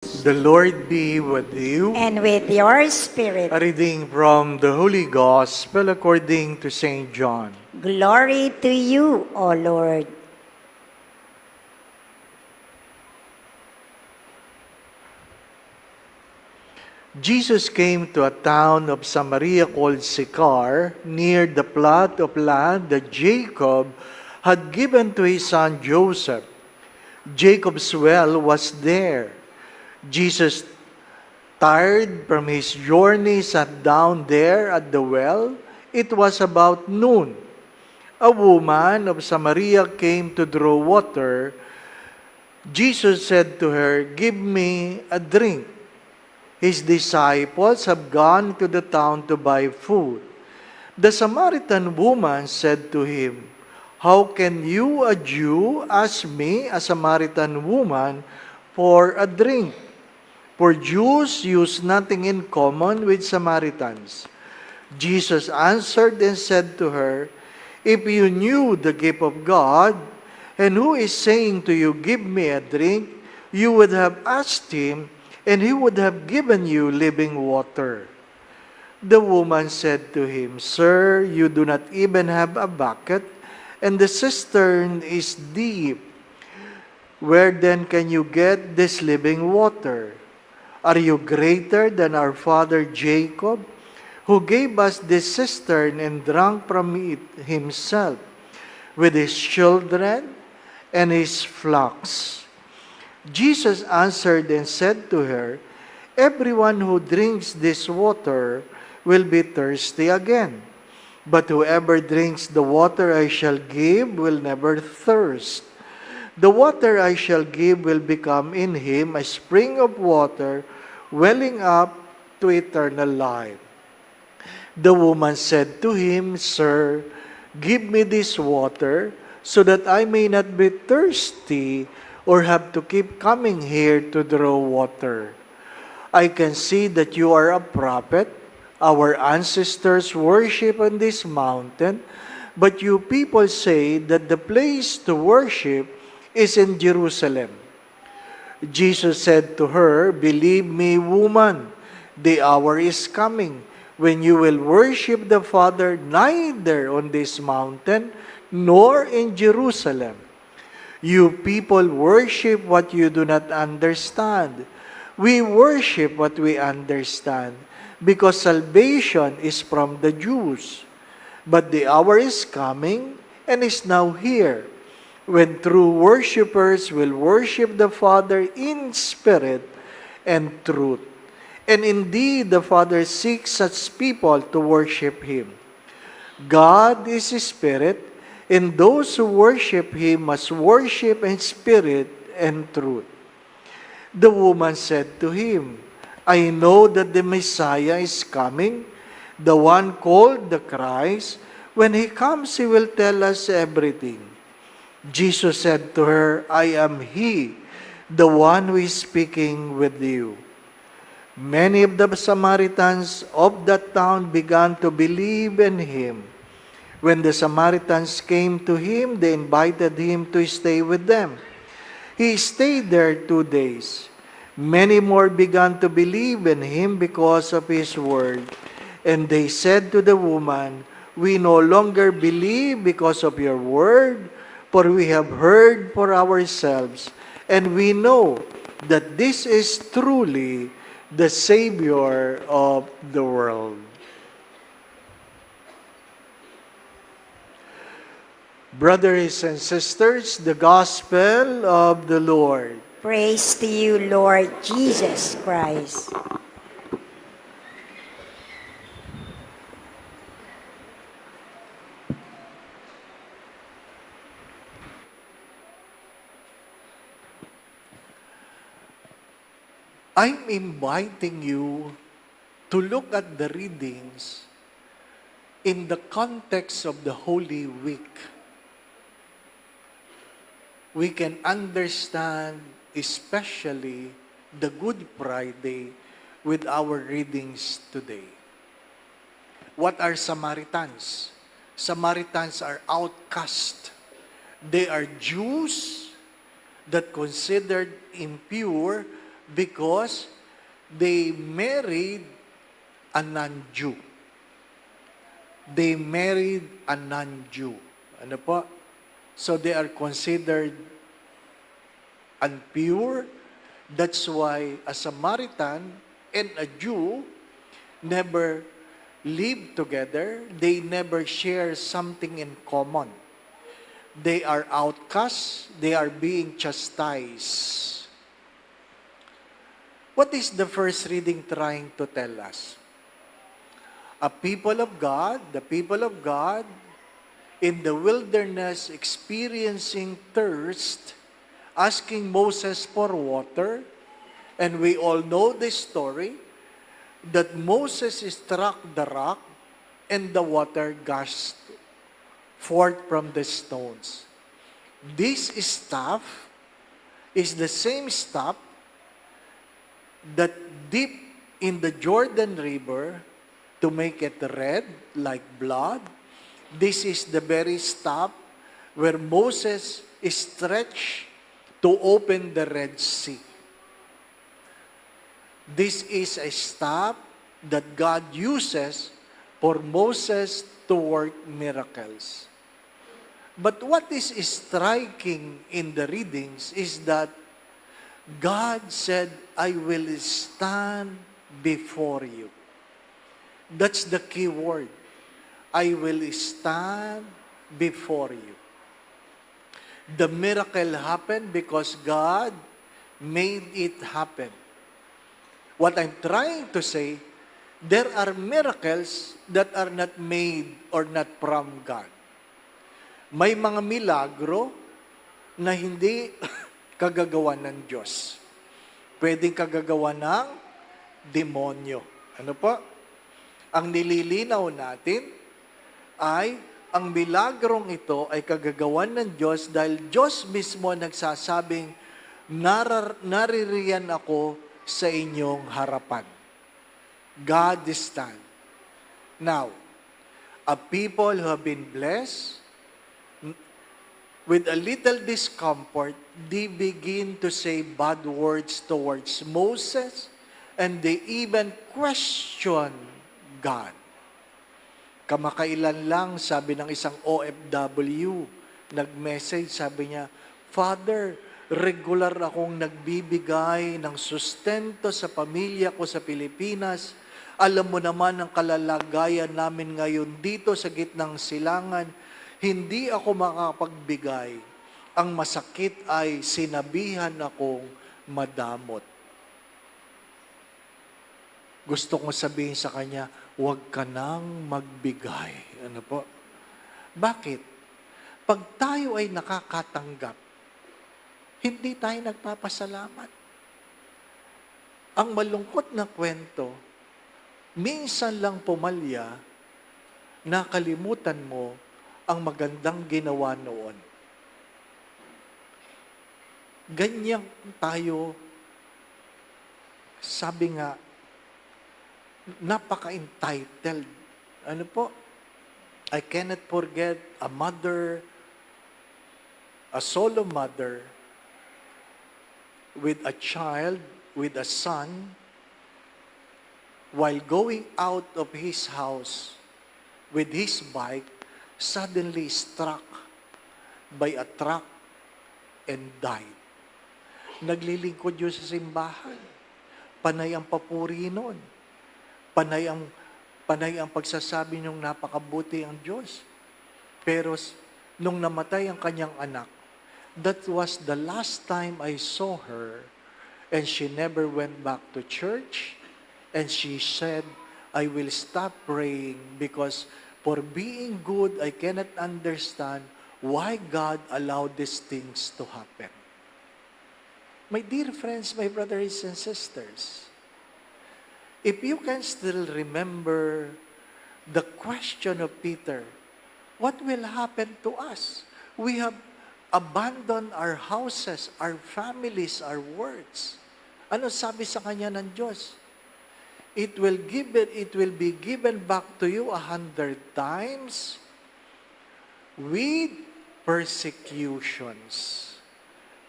The Lord be with you. And with your spirit. A reading from the Holy Gospel according to St. John. Glory to you, O Lord. Jesus came to a town of Samaria called Sychar, near the plot of land that Jacob had given to his son Joseph. Jacob's well was there. Jesus, tired from his journey, sat down there at the well. It was about noon. A woman of Samaria came to draw water. Jesus said to her, "Give me a drink." His disciples have gone to the town to buy food. The Samaritan woman said to him, "How can you, a Jew, ask me, a Samaritan woman, for a drink?" For Jews use nothing in common with Samaritans. Jesus answered and said to her, "If you knew the gift of God, and who is saying to you, 'Give me a drink,' you would have asked him, and he would have given you living water." The woman said to him, "Sir, you do not even have a bucket, and the cistern is deep. Where then can you get this living water? Are you greater than our father Jacob, who gave us this cistern and drank from it himself, with his children and his flocks?" Jesus answered and said to her, "Everyone who drinks this water will be thirsty again. But whoever drinks the water I shall give will never thirst. The water I shall give will become in him a spring of water welling up to eternal life." The woman said to him, "Sir, give me this water so that I may not be thirsty or have to keep coming here to draw water. I can see that you are a prophet. Our ancestors worship on this mountain, but you people say that the place to worship is in Jerusalem." Jesus said to her, "Believe me, woman, the hour is coming when you will worship the Father neither on this mountain nor in Jerusalem. You people worship what you do not understand. We worship what we understand, because salvation is from the Jews. But the hour is coming and is now here, when true worshipers will worship the Father in spirit and truth. And indeed, the Father seeks such people to worship Him. God is Spirit, and those who worship Him must worship in spirit and truth." The woman said to him, "I know that the Messiah is coming, the one called the Christ. When He comes, He will tell us everything." Jesus said to her, "I am He, the one who is speaking with you." Many of the Samaritans of that town began to believe in Him. When the Samaritans came to Him, they invited Him to stay with them. He stayed there 2 days. Many more began to believe in Him because of His word. And they said to the woman, "We no longer believe because of your word, for we have heard for ourselves, and we know that this is truly the Savior of the world." Brothers and sisters, the Gospel of the Lord. Praise to you, Lord Jesus Christ. I'm inviting you to look at the readings in the context of the Holy Week. We can understand especially the Good Friday with our readings today. What are Samaritans? Samaritans are outcast. They are Jews that considered impure because they married a non-Jew. They married a non-Jew. Ano po? So they are considered impure. That's why a Samaritan and a Jew never live together. They never share something in common. They are outcasts. They are being chastised. What is the first reading trying to tell us? A people of God, the people of God, in the wilderness experiencing thirst, asking Moses for water, and we all know this story, that Moses struck the rock and the water gushed forth from the stones. This staff is the same staff that dipped in the Jordan River to make it red like blood. This is the very staff where Moses stretched to open the Red Sea. This is a staff that God uses for Moses to work miracles. But what is striking in the readings is that God said, I will stand before you. That's the key word. I will stand before you. The miracle happened because God made it happen. What I'm trying to say, there are miracles that are not made or not from God. May mga milagro na hindi kagagawa ng Diyos. Pwedeng kagagawa ng demonyo. Ano po? Ang nililinaw natin ay ang milagrong ito ay kagagawan ng Diyos dahil Diyos mismo nagsasabing, naririyan ako sa inyong harapan. God is stand. Now, a people who have been blessed with a little discomfort, they begin to say bad words towards Moses, and they even question God. Kamakailan lang, sabi ng isang OFW, nag-message, sabi niya, Father, regular akong nagbibigay ng sustento sa pamilya ko sa Pilipinas. Alam mo naman ang kalalagayan namin ngayon dito sa gitnang silangan. Hindi ako makapagbigay. Ang masakit ay sinabihan akong madamot. Gusto kong sabihin sa kanya, huwag ka nang magbigay. Ano po? Bakit? Pag tayo ay nakakatanggap, hindi tayo nagpapasalamat. Ang malungkot na kwento, minsan lang pumalya, nakalimutan mo ang magandang ginawa noon. Ganyan tayo, sabi nga, napaka-entitled. Ano po? I cannot forget a mother, a solo mother, with a child, with a son, while going out of his house with his bike, suddenly struck by a truck and died. Naglilingkod yun sa simbahan. Panay ang papuri nun. Panay ang pagsasabi niyong napakabuti ang Diyos. Pero nung namatay ang kanyang anak, that was the last time I saw her, and she never went back to church, and she said, I will stop praying because for being good, I cannot understand why God allowed these things to happen. My dear friends, my brothers and sisters, if you can still remember the question of Peter, what will happen to us? We have abandoned our houses, our families, our works. Ano sabi sa kanya ng Diyos? It will be given back to you 100 times with persecutions.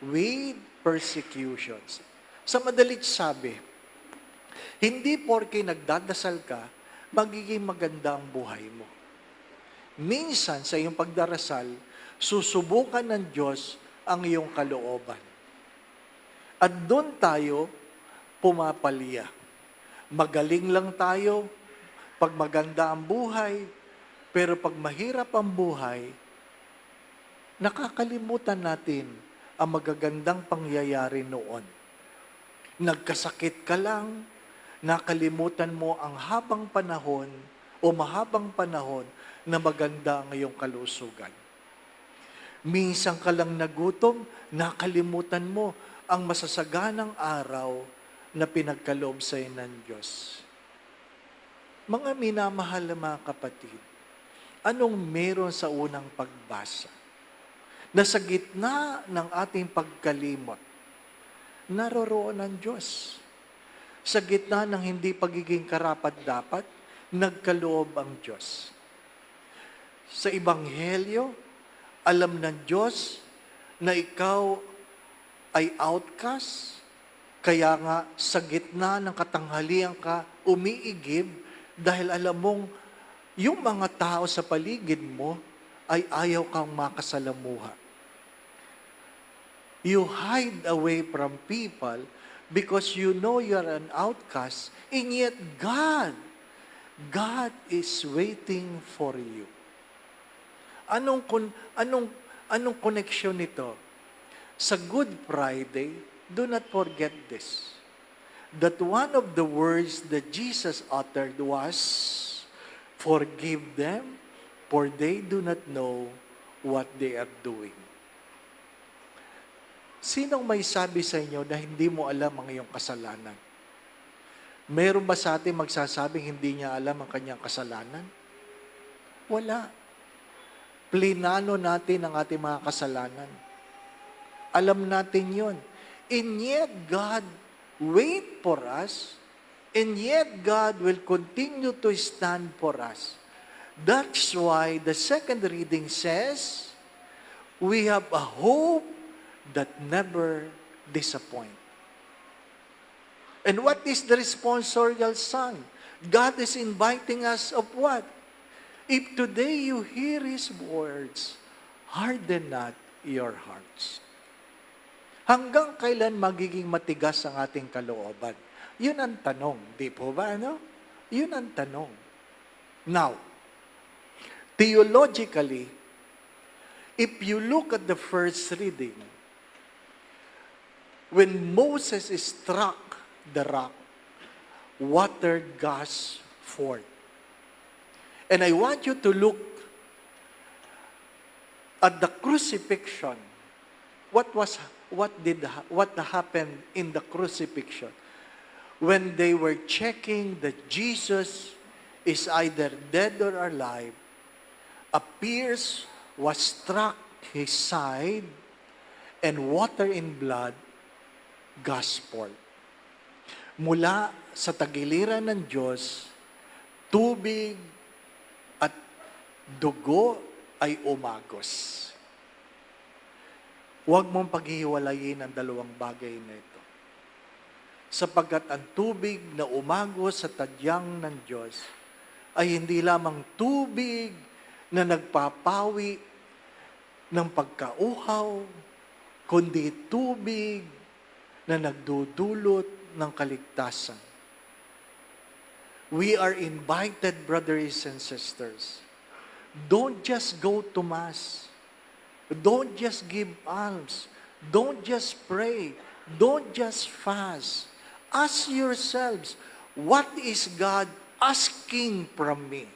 With persecutions. Sa madalit sabi, hindi porke nagdadasal ka, magiging maganda ang buhay mo. Minsan sa iyong pagdarasal, susubukan ng Diyos ang iyong kalooban. At doon tayo pumapalya. Magaling lang tayo pag maganda ang buhay, pero pag mahirap ang buhay, nakakalimutan natin ang magagandang pangyayari noon. Nagkasakit ka lang, nakalimutan mo ang habang panahon o mahabang panahon na maganda ang iyong kalusugan. Minsan ka lang nagutom, nakalimutan mo ang masasaganang araw na pinagkaloob sa iyo ng Diyos. Mga minamahal na mga kapatid, anong meron sa unang pagbasa? Na sa gitna ng ating pagkalimot, naroroon ang Diyos. Sa gitna ng hindi pagiging karapat-dapat, nagkaloob ang Diyos. Sa Ebanghelyo, alam ng Diyos na ikaw ay outcast, kaya nga sa gitna ng katanghalian ka, umiigib dahil alam mong yung mga tao sa paligid mo ay ayaw kang makasalamuha. You hide away from people because you know you're an outcast, and yet God is waiting for you. Anong connection nito? Sa Good Friday, do not forget this. That one of the words that Jesus uttered was, "Forgive them, for they do not know what they are doing." Sinong may sabi sa inyo na hindi mo alam ang iyong kasalanan? Meron ba sa atin magsasabing hindi niya alam ang kanyang kasalanan? Wala. Plinano natin ang ating mga kasalanan. Alam natin yon. And yet God wait for us, and yet God will continue to stand for us. That's why the second reading says, we have a hope that never disappoint. And what is the responsorial song? God is inviting us of what? If today you hear His words, harden not your hearts. Hanggang kailan magiging matigas ang ating kalooban? Yun ang tanong, di po ba? Ano? Yun ang tanong. Now, theologically, if you look at the first reading, when Moses struck the rock, water gushed forth. And I want you to look at the crucifixion. What happened in the crucifixion? When they were checking that Jesus is either dead or alive, a pierce was struck his side, and water and blood gushed forth. Mula sa tagiliran ng Diyos, tubig at dugo ay umagos. Huwag mong paghihiwalayin ang dalawang bagay na ito. Sapagkat ang tubig na umagos sa tadyang ng Diyos ay hindi lamang tubig na nagpapawi ng pagkauhaw, kundi tubig na nagdudulot ng kaligtasan. We are invited, brothers and sisters. Don't just go to Mass. Don't just give alms. Don't just pray. Don't just fast. Ask yourselves, what is God asking from me?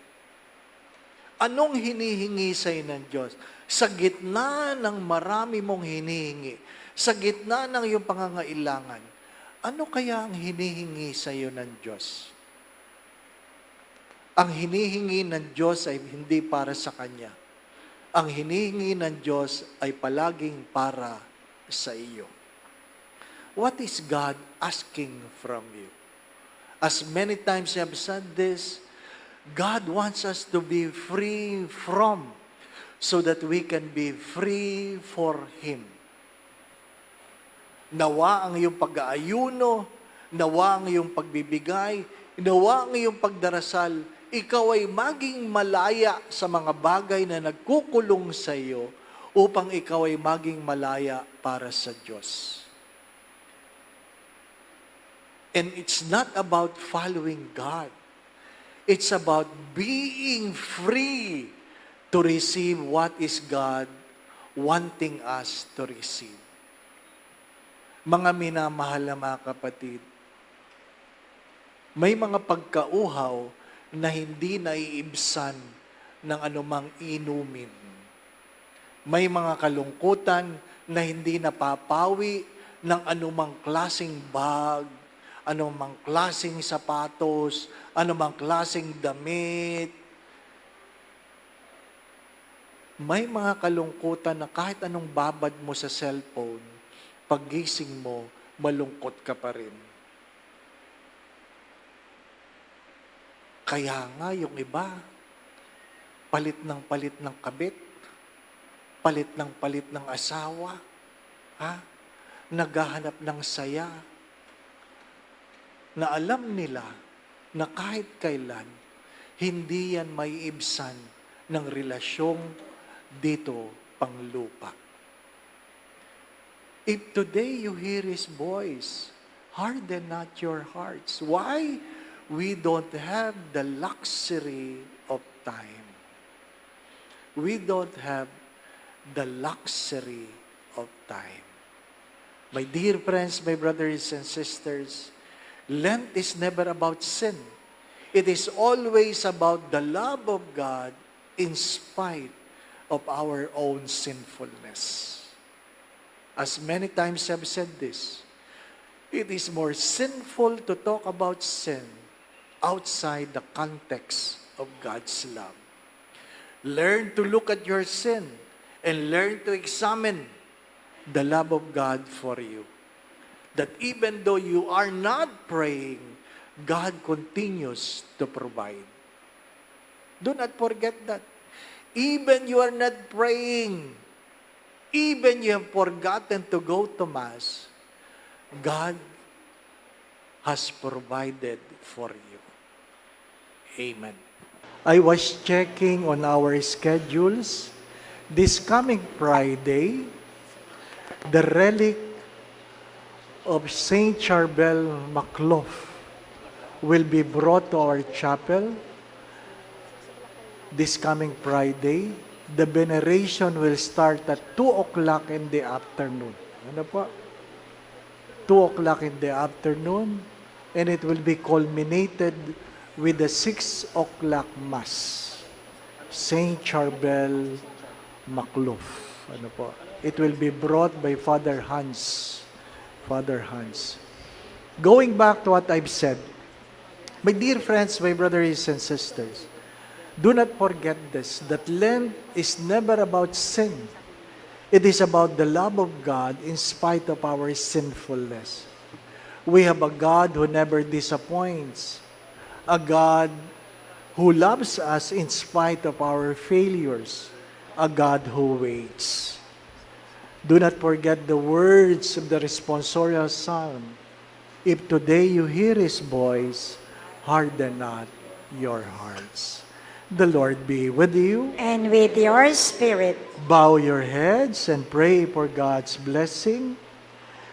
Anong hinihingi sa iyo ng Diyos? Sa gitna ng marami mong hinihingi, sa gitna ng iyong pangangailangan, ano kaya ang hinihingi sa iyo ng Diyos? Ang hinihingi ng Diyos ay hindi para sa Kanya. Ang hinihingi ng Diyos ay palaging para sa iyo. What is God asking from you? As many times I have said this, God wants us to be free from, so that we can be free for Him. Nawa ang iyong pag-aayuno, nawa ang iyong pagbibigay, nawa ang iyong pagdarasal, ikaw ay maging malaya sa mga bagay na nagkukulong sa iyo upang ikaw ay maging malaya para sa Diyos. And it's not about following God. It's about being free to receive what is God wanting us to receive. Mga minamahal na mga kapatid, may mga pagkauhaw na hindi naiibsan ng anumang inumin. May mga kalungkutan na hindi napapawi ng anumang klaseng bag, anumang klaseng sapatos, anumang klaseng damit. May mga kalungkutan na kahit anong babad mo sa cellphone, paggising mo, malungkot ka pa rin. Kaya nga yung iba, palit ng kabit, palit ng asawa, naghahanap ng saya, na alam nila na kahit kailan, hindi yan may ibsan ng relasyong dito panglupa. If today you hear His voice, harden not your hearts. Why? We don't have the luxury of time. We don't have the luxury of time. My dear friends, my brothers and sisters, Lent is never about sin. It is always about the love of God in spite of our own sinfulness. As many times I've said this, it is more sinful to talk about sin outside the context of God's love. Learn to look at your sin and learn to examine the love of God for you. That even though you are not praying, God continues to provide. Do not forget that. Even you are not praying, even you have forgotten to go to Mass, God has provided for you. Amen. I was checking on our schedules. This coming Friday, the relic of Saint Charbel Maclouf will be brought to our chapel this coming Friday. The veneration will start at 2 o'clock in the afternoon. Ano po? 2 o'clock in the afternoon, and it will be culminated with the 6 o'clock Mass. Saint Charbel Maclouf. Ano po? It will be brought by Father Hans. Father Hans. Going back to what I've said, my dear friends, my brothers and sisters, do not forget this, that Lent is never about sin. It is about the love of God in spite of our sinfulness. We have a God who never disappoints, a God who loves us in spite of our failures, a God who waits. Do not forget the words of the responsorial psalm. If today you hear His voice, harden not your hearts. The Lord be with you. And with your spirit. Bow your heads and pray for God's blessing.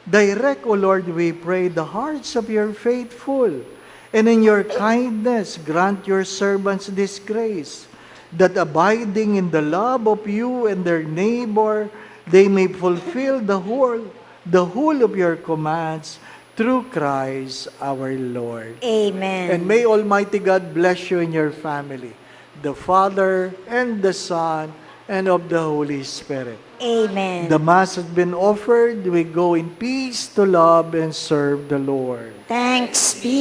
Direct, O Lord, we pray, the hearts of your faithful, and in your kindness grant your servants this grace, that abiding in the love of you and their neighbor, they may fulfill the whole of your commands through Christ our Lord. Amen. And may Almighty God bless you and your family, the Father and the Son and of the Holy Spirit. Amen. The Mass has been offered. We go in peace to love and serve the Lord. Thanks be